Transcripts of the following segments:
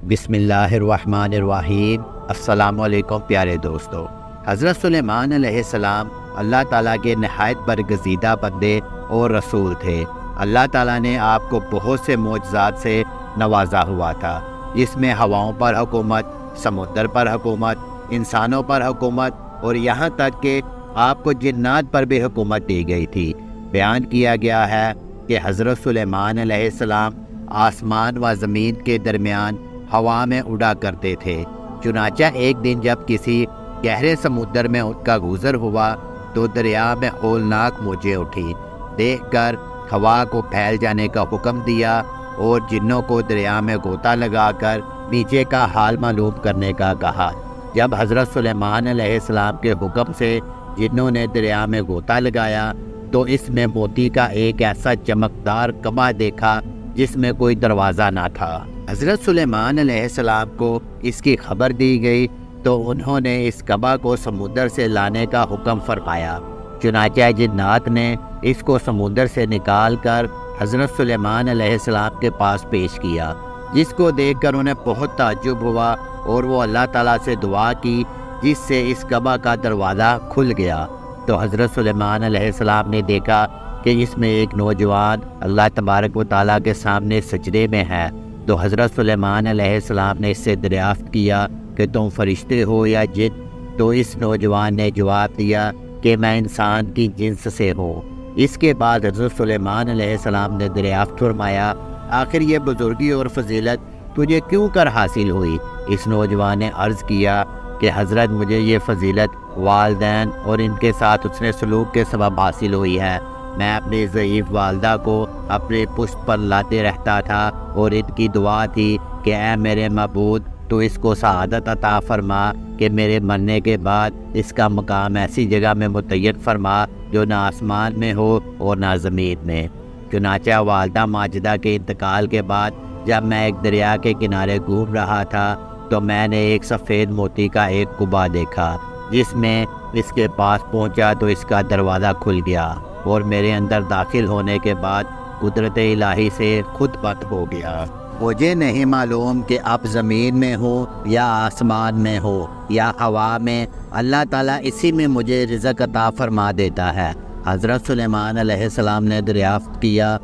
بسم اللہ الرحمن الرحیم۔ السلام علیکم پیارے دوستو۔ حضرت سلیمان علیہ السلام اللہ تعالیٰ کے نہایت برگزیدہ بندے اور رسول تھے۔ اللہ تعالیٰ نے آپ کو بہت سے معجزات سے نوازا ہوا تھا، جس میں ہواؤں پر حکومت، سمندر پر حکومت، انسانوں پر حکومت اور یہاں تک کہ آپ کو جنات پر بھی حکومت دی گئی تھی۔ بیان کیا گیا ہے کہ حضرت سلیمان علیہ السلام آسمان و زمین کے درمیان ہوا میں اڑا کرتے تھے۔ چنانچہ ایک دن جب کسی گہرے سمندر میں ان کا گزر ہوا تو دریا میں ہولناک موجیں اٹھی۔ دیکھ کر ہوا کو پھیل جانے کا حکم دیا اور جنوں کو دریا میں غوطہ لگا کر نیچے کا حال معلوم کرنے کا کہا۔ جب حضرت سلیمان علیہ السلام کے حکم سے جنوں نے دریا میں غوطہ لگایا تو اس میں موتی کا ایک ایسا چمکدار کبا دیکھا جس میں کوئی دروازہ نہ تھا۔ حضرت سلیمان علیہ السلام کو اس کی خبر دی گئی تو انہوں نے اس کبا کو سمندر سے لانے کا حکم فرمایا۔ چنانچہ جنات نے اس کو سمندر سے نکال کر حضرت سلیمان علیہ السلام کے پاس پیش کیا، جس کو دیکھ کر انہیں بہت تعجب ہوا اور وہ اللہ تعالیٰ سے دعا کی، جس سے اس کبا کا دروازہ کھل گیا۔ تو حضرت سلیمان علیہ السلام نے دیکھا کہ اس میں ایک نوجوان اللہ تبارک و تعالیٰ کے سامنے سجدے میں ہے۔ تو حضرت سلیمان علیہ السلام نے اس سے دریافت کیا کہ تم فرشتے ہو یا جن؟ تو اس نوجوان نے جواب دیا کہ میں انسان کی جنس سے ہوں۔ اس کے بعد حضرت سلیمان علیہ السلام نے دریافت فرمایا، آخر یہ بزرگی اور فضیلت تجھے کیوں کر حاصل ہوئی؟ اس نوجوان نے عرض کیا کہ حضرت مجھے یہ فضیلت والدین اور ان کے ساتھ حسن سلوک کے سبب حاصل ہوئی ہے۔ میں اپنی ضعیف والدہ کو اپنے پشت پر لاتے رہتا تھا اور ان کی دعا تھی کہ اے میرے معبود تو اس کو سعادت عطا فرما کہ میرے مرنے کے بعد اس کا مقام ایسی جگہ میں متعین فرما جو نہ آسمان میں ہو اور نہ زمین میں۔ چنانچہ والدہ ماجدہ کے انتقال کے بعد جب میں ایک دریا کے کنارے گھوم رہا تھا تو میں نے ایک سفید موتی کا ایک کبا دیکھا، جس میں اس کے پاس پہنچا تو اس کا دروازہ کھل گیا اور میرے اندر داخل ہونے کے بعد قدرت الہی سے خود بند ہو گیا۔ مجھے نہیں معلوم کہ اب زمین میں ہو یا آسمان میں ہو یا ہوا میں، اللہ تعالیٰ اسی میں مجھے رزق عطا فرما دیتا ہے۔ حضرت سلیمان علیہ السلام نے دریافت کیا،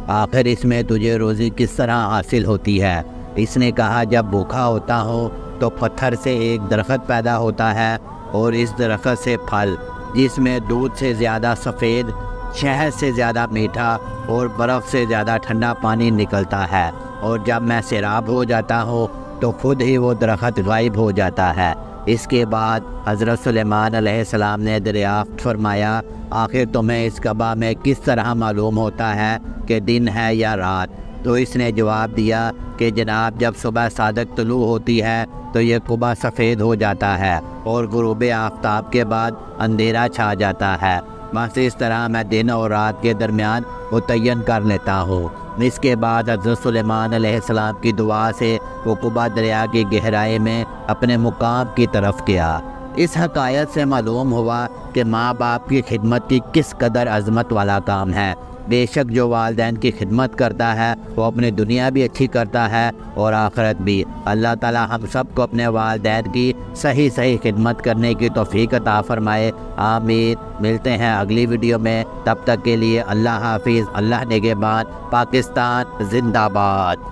آخر اس میں تجھے روزی کس طرح حاصل ہوتی ہے؟ اس نے کہا، جب بھوکا ہوتا ہو تو پتھر سے ایک درخت پیدا ہوتا ہے اور اس درخت سے پھل، جس میں دودھ سے زیادہ سفید، شہد سے زیادہ میٹھا اور برف سے زیادہ ٹھنڈا پانی نکلتا ہے، اور جب میں سیراب ہو جاتا ہوں تو خود ہی وہ درخت غائب ہو جاتا ہے۔ اس کے بعد حضرت سلیمان علیہ السلام نے دریافت فرمایا، آخر تمہیں اس کعبہ میں کس طرح معلوم ہوتا ہے کہ دن ہے یا رات؟ تو اس نے جواب دیا کہ جناب جب صبح صادق طلوع ہوتی ہے تو یہ کعبہ سفید ہو جاتا ہے اور غروب آفتاب کے بعد اندھیرا چھا جاتا ہے، بس اس طرح میں دن اور رات کے درمیان متعین کر لیتا ہوں۔ اس کے بعد حضرت سلیمان علیہ السلام کی دعا سے وہ کعبہ دریا کی گہرائی میں اپنے مقام کی طرف گیا۔ اس حکایت سے معلوم ہوا کہ ماں باپ کی خدمت کی کس قدر عظمت والا کام ہے۔ بے شک جو والدین کی خدمت کرتا ہے وہ اپنی دنیا بھی اچھی کرتا ہے اور آخرت بھی۔ اللہ تعالی ہم سب کو اپنے والدین کی صحیح خدمت کرنے کی توفیق عطا فرمائے، آمین۔ ملتے ہیں اگلی ویڈیو میں، تب تک کے لیے اللہ حافظ، اللہ نگہبان، پاکستان زندہ باد۔